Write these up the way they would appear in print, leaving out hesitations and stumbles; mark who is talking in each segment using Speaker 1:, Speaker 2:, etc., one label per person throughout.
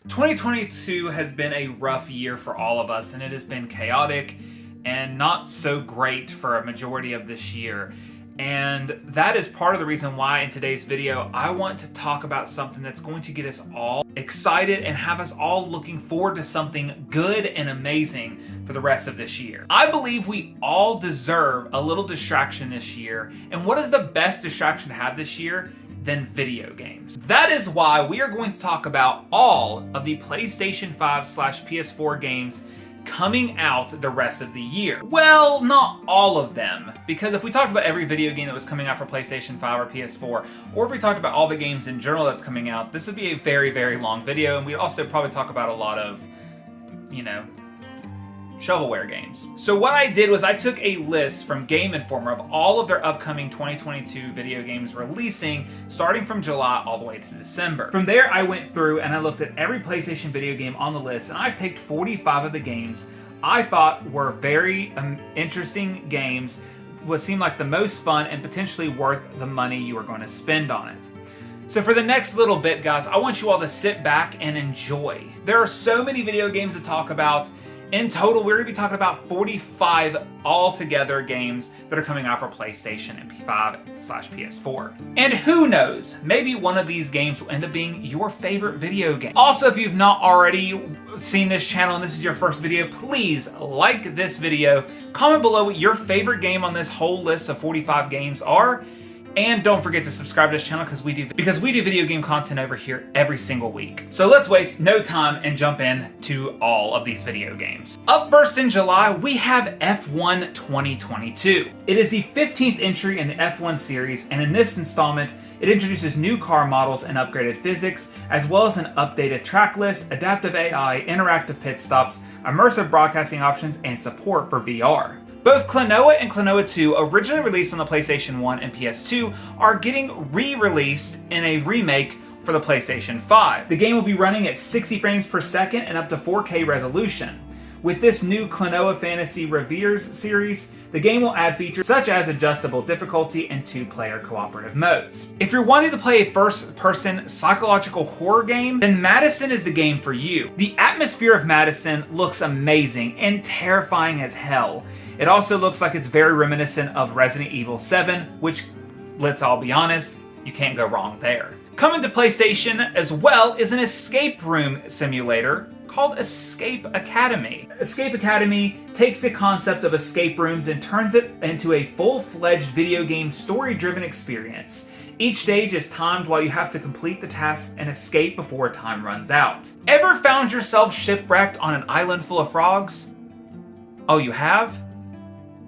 Speaker 1: 2022 has been a rough year for all of us, and it has been chaotic and not so great for a majority of this year. And that is part of the reason why in today's video, I want to talk about something that's going to get us all excited and have us all looking forward to something good and amazing for the rest of this year. I believe we all deserve a little distraction this year. And what is the best distraction to have this year than video games? That is why we are going to talk about all of the PlayStation 5/PS4 games coming out the rest of the year. Well, not all of them, because if we talked about every video game that was coming out for PlayStation 5 or PS4, or if we talked about all the games in general that's coming out, this would be a very, very long video, and we'd also probably talk about a lot of, shovelware games. So what I did was I took a list from Game Informer of all of their upcoming 2022 video games releasing starting from July all the way to December. From there, I went through and I looked at every PlayStation video game on the list, and I picked 45 of the games I thought were very interesting games, what seemed like the most fun and potentially worth the money you are going to spend on it. So for the next little bit, guys, I want you all to sit back and enjoy. There are so many video games to talk about. In total, we're going to be talking about 45 altogether games that are coming out for PlayStation and 5/PS4. And who knows, maybe one of these games will end up being your favorite video game. Also, if you've not already seen this channel and this is your first video, please like this video, comment below what your favorite game on this whole list of 45 games are, and don't forget to subscribe to this channel because we do video game content over here every single week. So let's waste no time and jump in to all of these video games. Up first in July, we have F1 2022. It is the 15th entry in the F1 series, and in this installment, it introduces new car models and upgraded physics, as well as an updated track list, adaptive AI, interactive pit stops, immersive broadcasting options, and support for VR. Both Klonoa and Klonoa 2, originally released on the PlayStation 1 and PS2, are getting re-released in a remake for the PlayStation 5. The game will be running at 60 frames per second and up to 4K resolution. With this new Klonoa Phantasy Reverie series, the game will add features such as adjustable difficulty and 2-player cooperative modes. If you're wanting to play a first-person psychological horror game, then Madison is the game for you. The atmosphere of Madison looks amazing and terrifying as hell. It also looks like it's very reminiscent of Resident Evil 7, which, let's all be honest, you can't go wrong there. Coming to PlayStation as well is an escape room simulator called Escape Academy. Escape Academy takes the concept of escape rooms and turns it into a full-fledged video game story-driven experience. Each stage is timed while you have to complete the task and escape before time runs out. Ever found yourself shipwrecked on an island full of frogs? Oh, you have?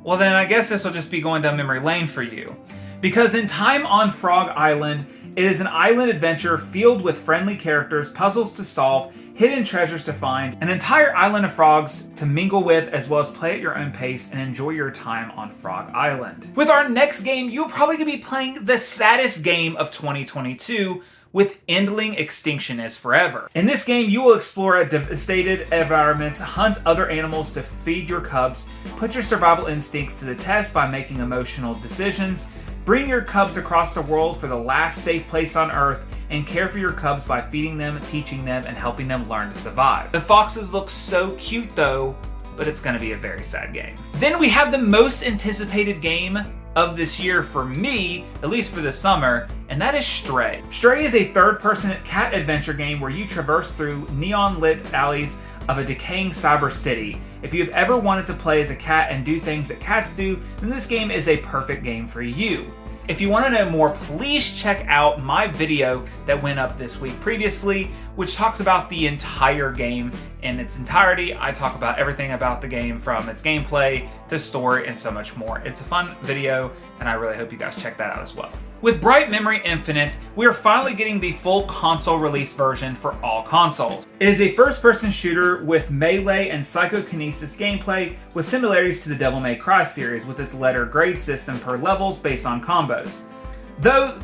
Speaker 1: Well then, I guess this will just be going down memory lane for you. Because in Time on Frog Island, it is an island adventure filled with friendly characters, puzzles to solve, hidden treasures to find, an entire island of frogs to mingle with, as well as play at your own pace and enjoy your time on Frog Island. With our next game, you're probably going to be playing the saddest game of 2022, with Endling Extinction is Forever. In this game, you will explore a devastated environment, hunt other animals to feed your cubs, put your survival instincts to the test by making emotional decisions, bring your cubs across the world for the last safe place on Earth, and care for your cubs by feeding them, teaching them, and helping them learn to survive. The foxes look so cute though, but it's going to be a very sad game. Then we have the most anticipated game of this year for me, at least for the summer, and that is Stray. Stray is a third-person cat adventure game where you traverse through neon-lit alleys of a decaying cyber city. If you've ever wanted to play as a cat and do things that cats do, then this game is a perfect game for you. If you want to know more, please check out my video that went up this week previously, which talks about the entire game in its entirety. I talk about everything about the game, from its gameplay to story and so much more. It's a fun video, and I really hope you guys check that out as well. With Bright Memory Infinite, we are finally getting the full console release version for all consoles. It is a first-person shooter with melee and psychokinesis gameplay with similarities to the Devil May Cry series, with its letter grade system per levels based on combos. Though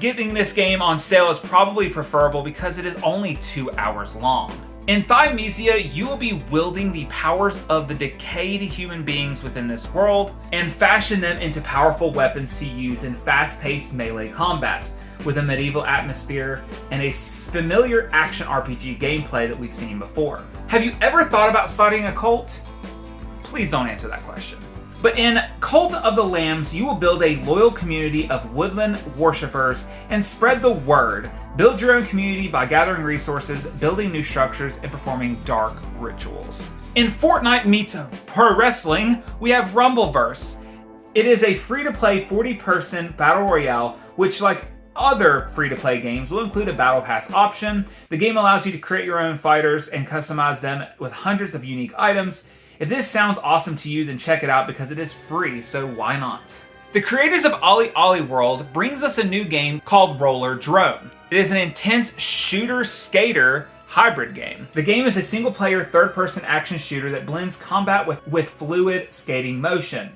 Speaker 1: getting this game on sale is probably preferable because it is only 2 hours long. In Thymesia, you will be wielding the powers of the decayed human beings within this world and fashion them into powerful weapons to use in fast-paced melee combat. with a medieval atmosphere and a familiar action RPG gameplay that we've seen before. Have you ever thought about starting a cult? Please don't answer that question. But in Cult of the Lambs, you will build a loyal community of woodland worshippers and spread the word. Build your own community by gathering resources, building new structures, and performing dark rituals. In Fortnite meets pro wrestling, we have Rumbleverse. It is a free-to-play 40-person battle royale, which, like other free-to-play games, will include a battle pass option. The game allows you to create your own fighters and customize them with hundreds of unique items. If this sounds awesome to you, then check it out because it is free, so why not? The creators of Ollie Ollie World brings us a new game called Rollerdrome. It is an intense shooter-skater hybrid game. The game is a single-player, third-person action shooter that blends combat with fluid skating motion.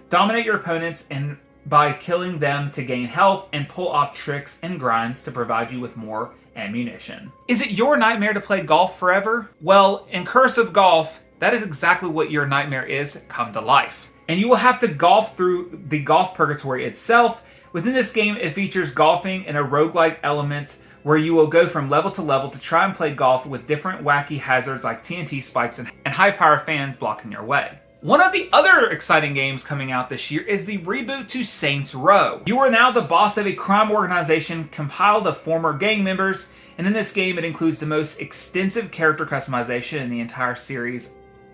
Speaker 1: Dominate your opponents and by killing them to gain health and pull off tricks and grinds to provide you with more ammunition. Is it your nightmare to play golf forever? Well, in Curse of Golf, that is exactly what your nightmare is come to life. And you will have to golf through the golf purgatory itself. Within this game, it features golfing and a roguelike element where you will go from level to level to try and play golf with different wacky hazards like TNT spikes and high-power fans blocking your way. One of the other exciting games coming out this year is the reboot to Saints Row. You are now the boss of a crime organization compiled of former gang members, and in this game it includes the most extensive character customization in the entire series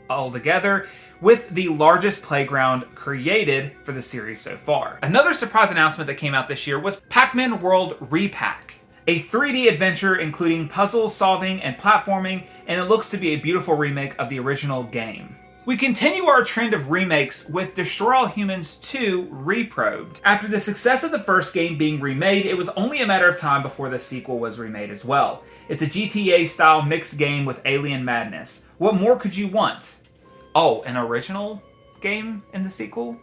Speaker 1: altogether, with the largest playground created for the series so far. Another surprise announcement that came out this year was Pac-Man World Re-Pac, a 3D adventure including puzzle solving and platforming, and it looks to be a beautiful remake of the original game. We continue our trend of remakes with Destroy All Humans 2 Reprobed. After the success of the first game being remade, it was only a matter of time before the sequel was remade as well. It's a GTA-style mixed game with alien madness. What more could you want? Oh, an original game in the sequel?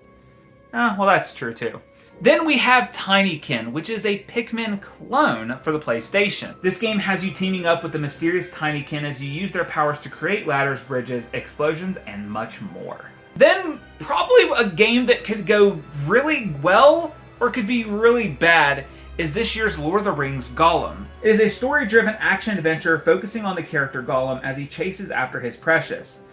Speaker 1: Well, that's true too. Then we have Tinykin, which is a Pikmin clone for the PlayStation. This game has you teaming up with the mysterious Tinykin as you use their powers to create ladders, bridges, explosions, and much more. Then, probably a game that could go really well or could be really bad is this year's Lord of the Rings Gollum. It is a story-driven action-adventure focusing on the character Gollum as he chases after his precious.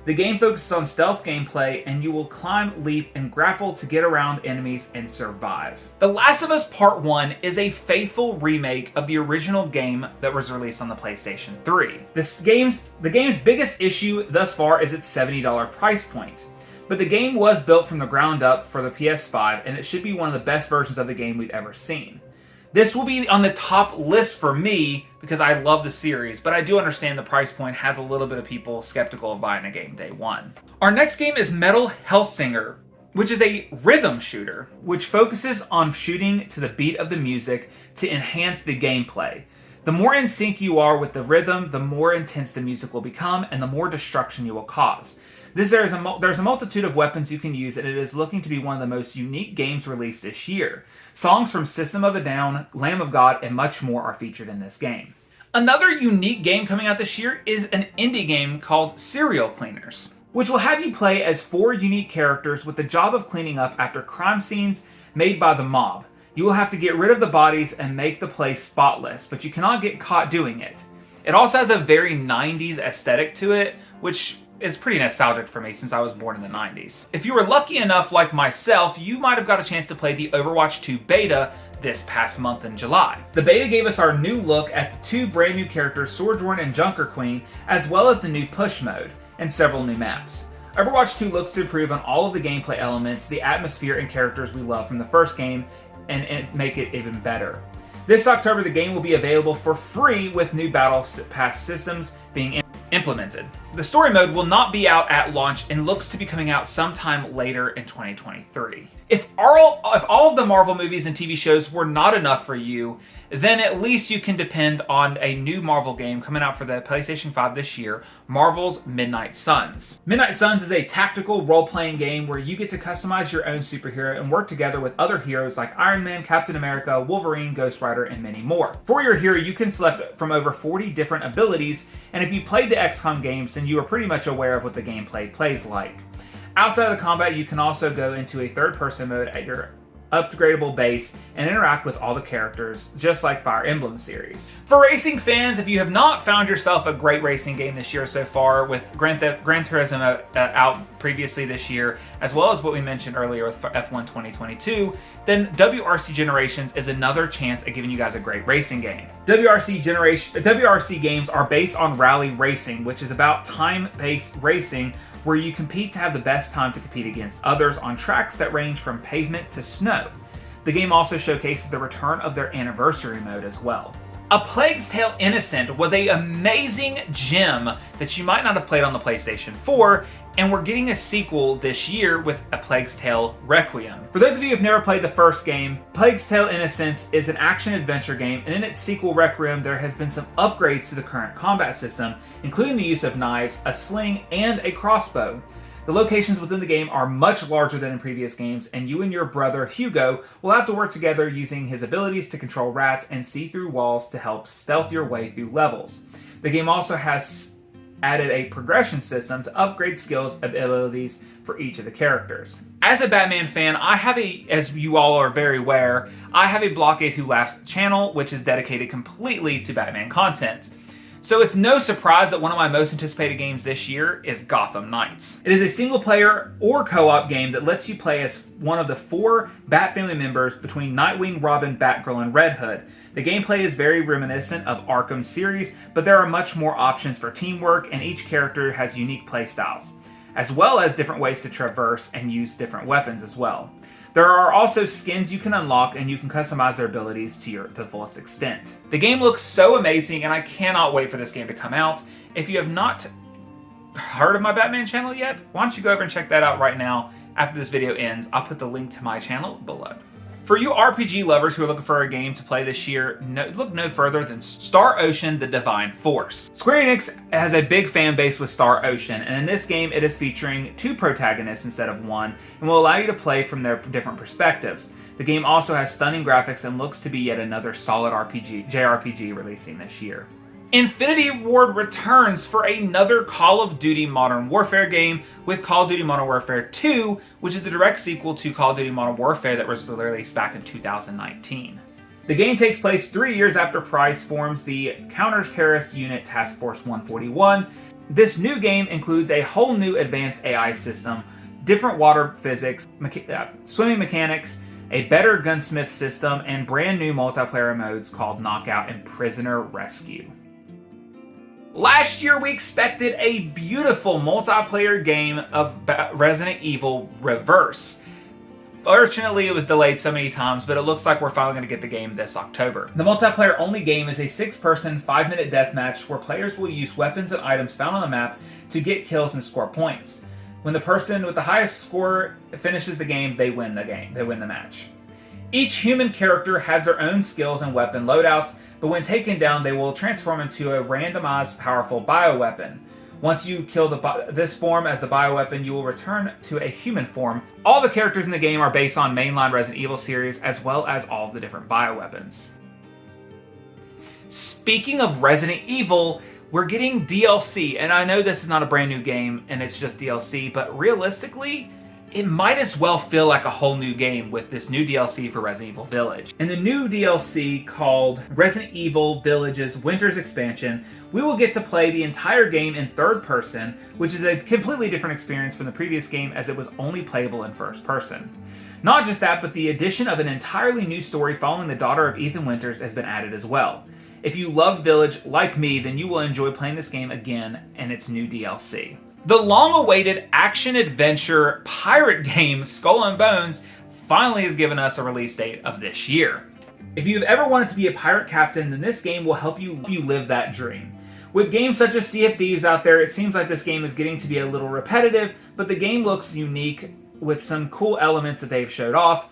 Speaker 1: The game focuses on stealth gameplay, and you will climb, leap, and grapple to get around enemies and survive. The Last of Us Part 1 is a faithful remake of the original game that was released on the PlayStation 3. The game's biggest issue thus far is its $70 price point. But the game was built from the ground up for the PS5, and it should be one of the best versions of the game we've ever seen. This will be on the top list for me because I love the series, but I do understand the price point has a little bit of people skeptical of buying a game day one. Our next game is Metal Hellsinger, which is a rhythm shooter, which focuses on shooting to the beat of the music to enhance the gameplay. The more in sync you are with the rhythm, the more intense the music will become, and the more destruction you will cause. There's a multitude of weapons you can use, and it is looking to be one of the most unique games released this year. Songs from System of a Down, Lamb of God, and much more are featured in this game. Another unique game coming out this year is an indie game called Serial Cleaners, which will have you play as 4 unique characters with the job of cleaning up after crime scenes made by the mob. You will have to get rid of the bodies and make the place spotless, but you cannot get caught doing it. It also has a very 90s aesthetic to it, which is pretty nostalgic for me since I was born in the 90s. If you were lucky enough like myself, you might have got a chance to play the Overwatch 2 beta this past month in July. The beta gave us our new look at the 2 brand new characters, Sojourn and Junker Queen, as well as the new push mode, and several new maps. Overwatch 2 looks to improve on all of the gameplay elements, the atmosphere and characters we love from the first game, and make it even better. This October, the game will be available for free with new Battle Pass systems being implemented. The story mode will not be out at launch and looks to be coming out sometime later in 2023. If all of the Marvel movies and TV shows were not enough for you, then at least you can depend on a new Marvel game coming out for the PlayStation 5 this year, Marvel's Midnight Suns. Midnight Suns is a tactical role-playing game where you get to customize your own superhero and work together with other heroes like Iron Man, Captain America, Wolverine, Ghost Rider, and many more. For your hero, you can select from over 40 different abilities, and if you played the XCOM games, then you are pretty much aware of what the gameplay plays like. Outside of the combat, you can also go into a third-person mode at your upgradable base and interact with all the characters, just like Fire Emblem series. For racing fans, if you have not found yourself a great racing game this year so far, with Gran Turismo out previously this year, as well as what we mentioned earlier with F1 2022, then WRC Generations is another chance at giving you guys a great racing game. WRC games are based on rally racing, which is about time-based racing where you compete to have the best time to compete against others on tracks that range from pavement to snow. The game also showcases the return of their anniversary mode as well. A Plague's Tale Innocent was an amazing gem that you might not have played on the PlayStation 4, and we're getting a sequel this year with A Plague's Tale Requiem. For those of you who have never played the first game, Plague's Tale Innocence is an action-adventure game, and in its sequel Requiem, there has been some upgrades to the current combat system, including the use of knives, a sling, and a crossbow. The locations within the game are much larger than in previous games, and you and your brother Hugo will have to work together using his abilities to control rats and see through walls to help stealth your way through levels. The game also has added a progression system to upgrade skills and abilities for each of the characters. As a Batman fan, as you all are very aware, I have a Blockade Who Laughs channel, which is dedicated completely to Batman content. So it's no surprise that one of my most anticipated games this year is Gotham Knights. It is a single player or co-op game that lets you play as one of the 4 Bat family members between Nightwing, Robin, Batgirl, and Red Hood. The gameplay is very reminiscent of Arkham series, but there are much more options for teamwork, and each character has unique playstyles, as well as different ways to traverse and use different weapons as well. There are also skins you can unlock, and you can customize their abilities to the fullest extent. The game looks so amazing, and I cannot wait for this game to come out. If you have not heard of my Batman channel yet, why don't you go over and check that out right now. After this video ends, I'll put the link to my channel below. For you RPG lovers who are looking for a game to play this year, look no further than Star Ocean: The Divine Force. Square Enix has a big fan base with Star Ocean, and in this game it is featuring 2 protagonists instead of 1, and will allow you to play from their different perspectives. The game also has stunning graphics and looks to be yet another solid JRPG releasing this year. Infinity Ward returns for another Call of Duty Modern Warfare game with Call of Duty Modern Warfare 2, which is the direct sequel to Call of Duty Modern Warfare that was released back in 2019. The game takes place 3 years after Price forms the counter-terrorist unit Task Force 141. This new game includes a whole new advanced AI system, different water physics, swimming mechanics, a better gunsmith system, and brand new multiplayer modes called Knockout and Prisoner Rescue. Last year, we expected a beautiful multiplayer game of Resident Evil Reverse. Fortunately, it was delayed so many times, but it looks like we're finally going to get the game this October. The multiplayer-only game is a 6-person, 5-minute deathmatch where players will use weapons and items found on the map to get kills and score points. When the person with the highest score finishes the game, they win the game. They win the match. Each human character has their own skills and weapon loadouts, but when taken down, they will transform into a randomized, powerful bioweapon. Once you kill this form as the bioweapon, you will return to a human form. All the characters in the game are based on mainline Resident Evil series, as well as all of the different bioweapons. Speaking of Resident Evil, we're getting DLC, and I know this is not a brand new game, and it's just DLC, but realistically, it might as well feel like a whole new game with this new DLC for Resident Evil Village. In the new DLC called Resident Evil Village's Winter's Expansion, we will get to play the entire game in third person, which is a completely different experience from the previous game as it was only playable in first person. Not just that, but the addition of an entirely new story following the daughter of Ethan Winters has been added as well. If you love Village like me, then you will enjoy playing this game again in its new DLC. The long-awaited action-adventure pirate game Skull and Bones finally has given us a release date of this year. If you've ever wanted to be a pirate captain, then this game will help you live that dream. With games such as Sea of Thieves out there, it seems like this game is getting to be a little repetitive, but the game looks unique with some cool elements that they've showed off.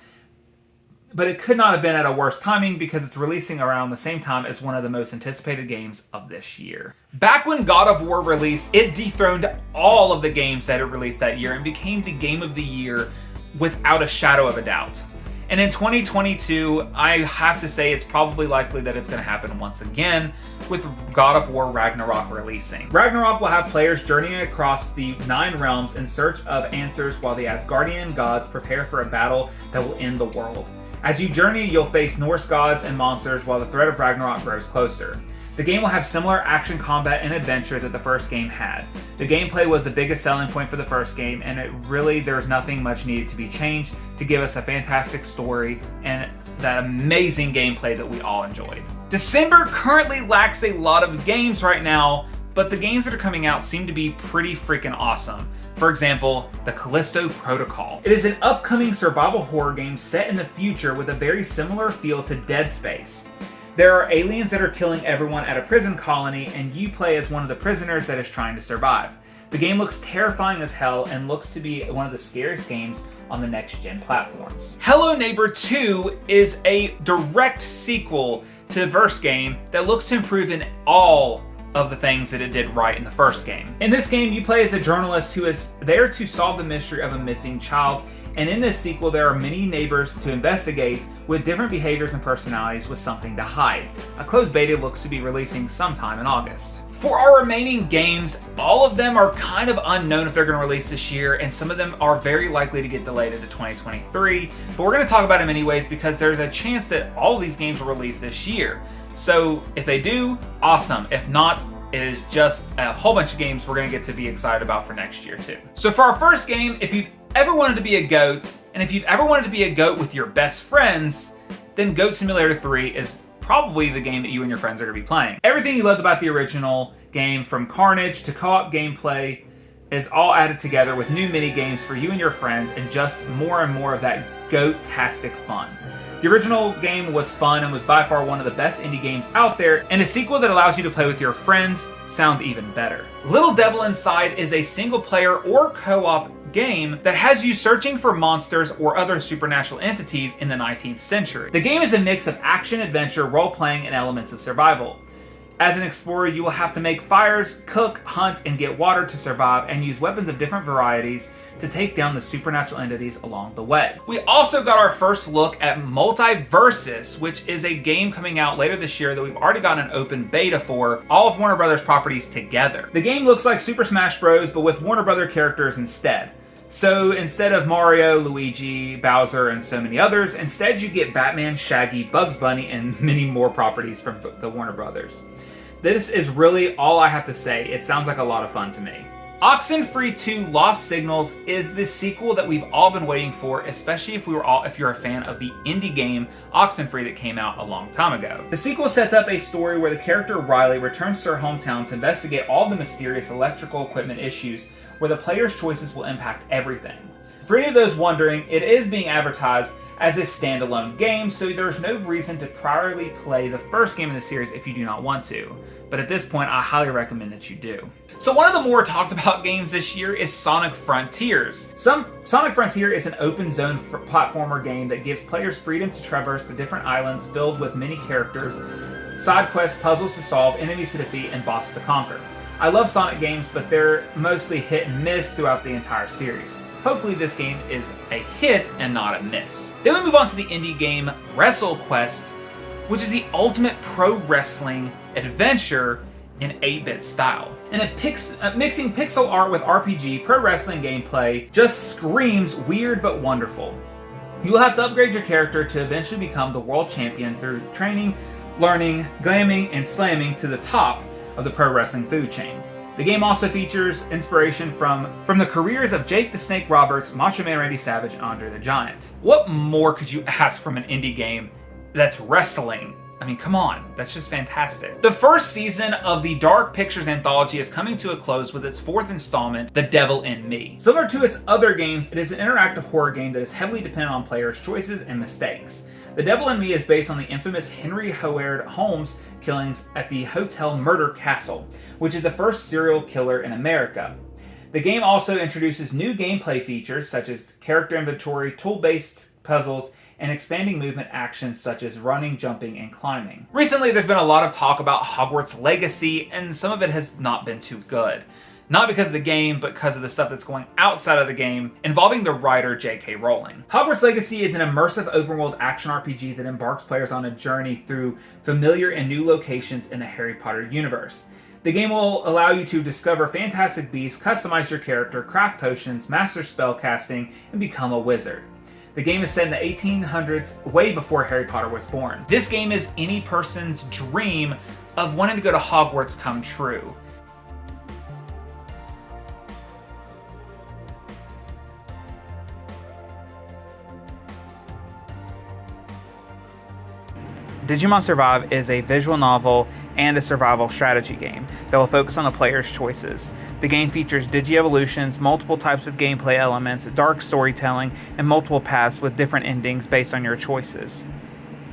Speaker 1: But it could not have been at a worse timing because it's releasing around the same time as one of the most anticipated games of this year. Back when God of War released, it dethroned all of the games that it released that year and became the game of the year without a shadow of a doubt. And in 2022, I have to say it's probably likely that it's going to happen once again with God of War Ragnarok releasing. Ragnarok will have players journeying across the 9 realms in search of answers while the Asgardian gods prepare for a battle that will end the world. As you journey, you'll face Norse gods and monsters while the threat of Ragnarok grows closer. The game will have similar action combat and adventure that the first game had. The gameplay was the biggest selling point for the first game, and there's nothing much needed to be changed to give us a fantastic story and that amazing gameplay that we all enjoyed. December currently lacks a lot of games right now, but the games that are coming out seem to be pretty freaking awesome. For example, the Callisto Protocol. It is an upcoming survival horror game set in the future with a very similar feel to Dead Space. There are aliens that are killing everyone at a prison colony, and you play as one of the prisoners that is trying to survive. The game looks terrifying as hell and looks to be one of the scariest games on the next-gen platforms. Hello Neighbor 2 is a direct sequel to the first game that looks to improve in all of the things that it did right in the first game. In this game, you play as a journalist who is there to solve the mystery of a missing child, and in this sequel, there are many neighbors to investigate with different behaviors and personalities with something to hide. A closed beta looks to be releasing sometime in August. For our remaining games, all of them are kind of unknown if they're going to release this year, and some of them are very likely to get delayed into 2023, but we're going to talk about them anyways because there's a chance that all of these games will release this year. So if they do, awesome. If not, it is just a whole bunch of games we're going to get to be excited about for next year too. So for our first game, if you've ever wanted to be a goat, and if you've ever wanted to be a goat with your best friends, then Goat Simulator 3 is probably the game that you and your friends are going to be playing. Everything you loved about the original game, from carnage to co-op gameplay, is all added together with new mini games for you and your friends, and just more and more of that goat-tastic fun. The original game was fun and was by far one of the best indie games out there, and a sequel that allows you to play with your friends sounds even better. Little Devil Inside is a single-player or co-op game that has you searching for monsters or other supernatural entities in the 19th century. The game is a mix of action, adventure, role-playing, and elements of survival. As an explorer, you will have to make fires, cook, hunt, and get water to survive, and use weapons of different varieties to take down the supernatural entities along the way. We also got our first look at MultiVersus, which is a game coming out later this year that we've already got an open beta for, all of Warner Brothers properties together. The game looks like Super Smash Bros, but with Warner Brothers characters instead. So instead of Mario, Luigi, Bowser, and so many others, instead you get Batman, Shaggy, Bugs Bunny, and many more properties from the Warner Brothers. This is really all I have to say. It sounds like a lot of fun to me. Oxenfree 2 Lost Signals is the sequel that we've all been waiting for, especially if you're a fan of the indie game Oxenfree that came out a long time ago. The sequel sets up a story where the character Riley returns to her hometown to investigate all the mysterious electrical equipment issues where the player's choices will impact everything. For any of those wondering, it is being advertised as a standalone game, so there's no reason to priorly play the first game in the series if you do not want to. But at this point, I highly recommend that you do. So one of the more talked about games this year is Sonic Frontiers. Sonic Frontier is an open zone platformer game that gives players freedom to traverse the different islands filled with many characters, side quests, puzzles to solve, enemies to defeat, and bosses to conquer. I love Sonic games, but they're mostly hit and miss throughout the entire series. Hopefully this game is a hit and not a miss. Then we move on to the indie game WrestleQuest, which is the ultimate pro wrestling adventure in 8-bit style. And mixing pixel art with RPG, pro wrestling gameplay just screams weird but wonderful. You will have to upgrade your character to eventually become the world champion through training, learning, glamming, and slamming to the top of the pro wrestling food chain. The game also features inspiration from the careers of Jake the Snake Roberts, Macho Man Randy Savage, and Andre the Giant. What more could you ask from an indie game that's wrestling? I mean, come on, that's just fantastic. The first season of the Dark Pictures Anthology is coming to a close with its 4th installment, The Devil in Me. Similar to its other games, it is an interactive horror game that is heavily dependent on players' choices and mistakes. The Devil in Me is based on the infamous Henry Howard Holmes killings at the Hotel Murder Castle, which is the first serial killer in America. The game also introduces new gameplay features such as character inventory, tool-based puzzles, and expanding movement actions such as running, jumping, and climbing. Recently, there's been a lot of talk about Hogwarts Legacy, and some of it has not been too good. Not because of the game, but because of the stuff that's going outside of the game, involving the writer J.K. Rowling. Hogwarts Legacy is an immersive open-world action RPG that embarks players on a journey through familiar and new locations in the Harry Potter universe. The game will allow you to discover fantastic beasts, customize your character, craft potions, master spellcasting, and become a wizard. The game is set in the 1800s, way before Harry Potter was born. This game is any person's dream of wanting to go to Hogwarts come true. Digimon Survive is a visual novel and a survival strategy game that will focus on the player's choices. The game features digi-evolutions, multiple types of gameplay elements, dark storytelling, and multiple paths with different endings based on your choices.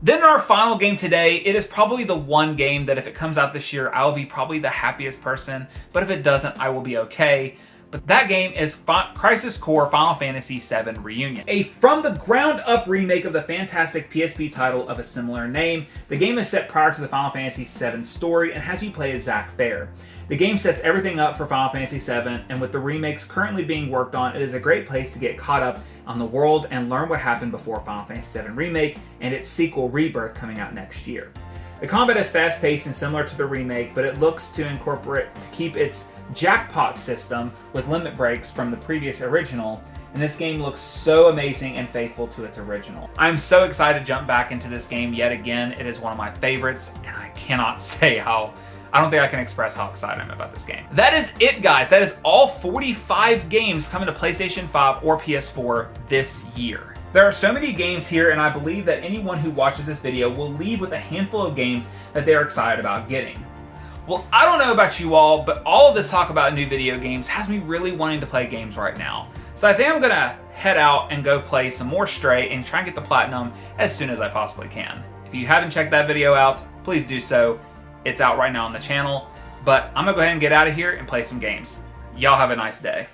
Speaker 1: Then our final game today, it is probably the one game that if it comes out this year, I will be probably the happiest person, but if it doesn't, I will be okay. But that game is Crisis Core Final Fantasy VII Reunion, a from-the-ground-up remake of the fantastic PSP title of a similar name. The game is set prior to the Final Fantasy VII story and has you play as Zack Fair. The game sets everything up for Final Fantasy VII, and with the remakes currently being worked on, it is a great place to get caught up on the world and learn what happened before Final Fantasy VII Remake and its sequel Rebirth coming out next year. The combat is fast-paced and similar to the remake, but it looks to keep its jackpot system with limit breaks from the previous original, and this game looks so amazing and faithful to its original. I'm so excited to jump back into this game yet again. It is one of my favorites, and I cannot say how, I don't think I can express how excited I am about this game. That is it, guys. That is all 45 games coming to PlayStation 5 or PS4 this year. There are so many games here, and I believe that anyone who watches this video will leave with a handful of games that they are excited about getting. Well, I don't know about you all, but all of this talk about new video games has me really wanting to play games right now. So I think I'm gonna head out and go play some more Stray and try and get the platinum as soon as I possibly can. If you haven't checked that video out, please do so. It's out right now on the channel, but I'm gonna go ahead and get out of here and play some games. Y'all have a nice day.